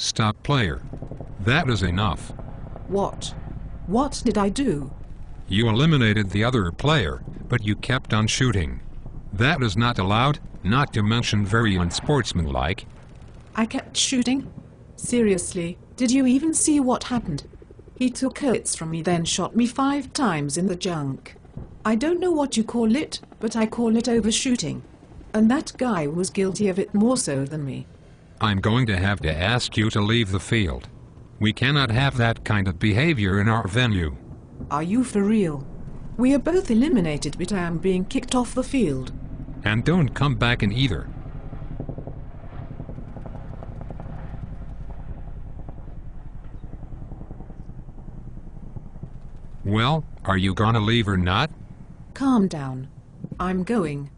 Stop, player. That is enough. What? What did I do? You eliminated the other player, but you kept on shooting. That is not allowed, not to mention very unsportsmanlike. I kept shooting? Seriously, did you even see what happened? He took hits from me, then shot me 5 times in the junk. I don't know what you call it, but I call it overshooting. And that guy was guilty of it more so than me. I'm going to have to ask you to leave the field. We cannot have that kind of behavior in our venue. Are you for real? We are both eliminated, but I am being kicked off the field. And don't come back in either. Well, are you gonna leave or not? Calm down. I'm going.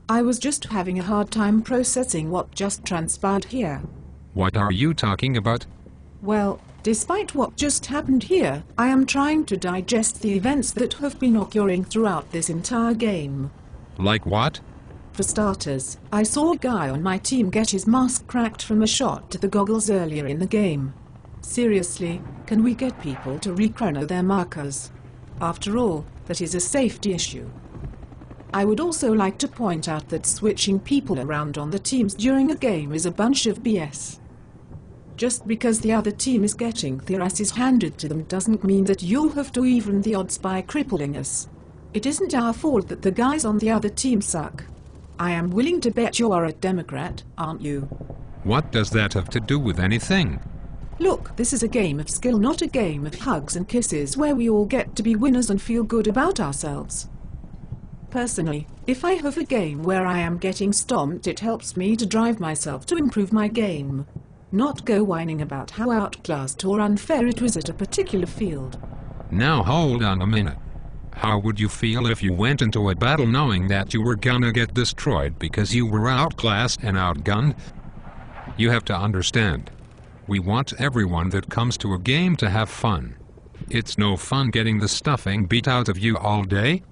I was just having a hard time processing what just transpired here. What are you talking about? Well, despite what just happened here, I am trying to digest the events that have been occurring throughout this entire game. Like what? For starters, I saw a guy on my team get his mask cracked from a shot to the goggles earlier in the game. Seriously, can we get people to rechrono their markers? After all, that is a safety issue. I would also like to point out that switching people around on the teams during a game is a bunch of BS. Just because the other team is getting their asses handed to them doesn't mean that you have to even the odds by crippling us. It isn't our fault that the guys on the other team suck. I am willing to bet you are a Democrat, aren't you? What does that have to do with anything? Look, this is a game of skill, not a game of hugs and kisses where we all get to be winners and feel good about ourselves. Personally, if I have a game where I am getting stomped, it helps me to drive myself to improve my game. Not go whining about how outclassed or unfair it was at a particular field. Now hold on a minute. How would you feel if you went into a battle knowing that you were gonna get destroyed because you were outclassed and outgunned? You have to understand. We want everyone that comes to a game to have fun. It's no fun getting the stuffing beat out of you all day.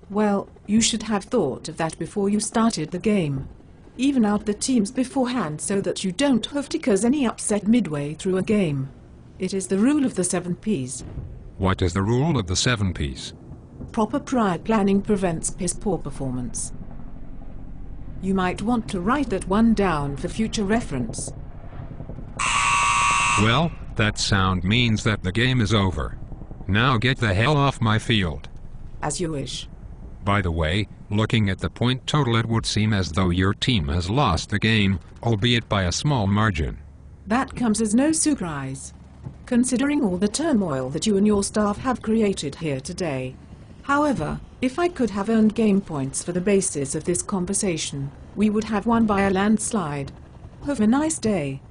Well, you should have thought of that before you started the game. Even out the teams beforehand so that you don't have to cause any upset midway through a game. It is the rule of the 7 Ps. What is the rule of the 7 Ps? Proper prior planning prevents piss-poor performance. You might want to write that one down for future reference. Well, that sound means that the game is over. Now get the hell off my field. As you wish. By the way, looking at the point total, it would seem as though your team has lost the game, albeit by a small margin. That comes as no surprise, considering all the turmoil that you and your staff have created here today. However, if I could have earned game points for the basis of this conversation, we would have won by a landslide. Have a nice day.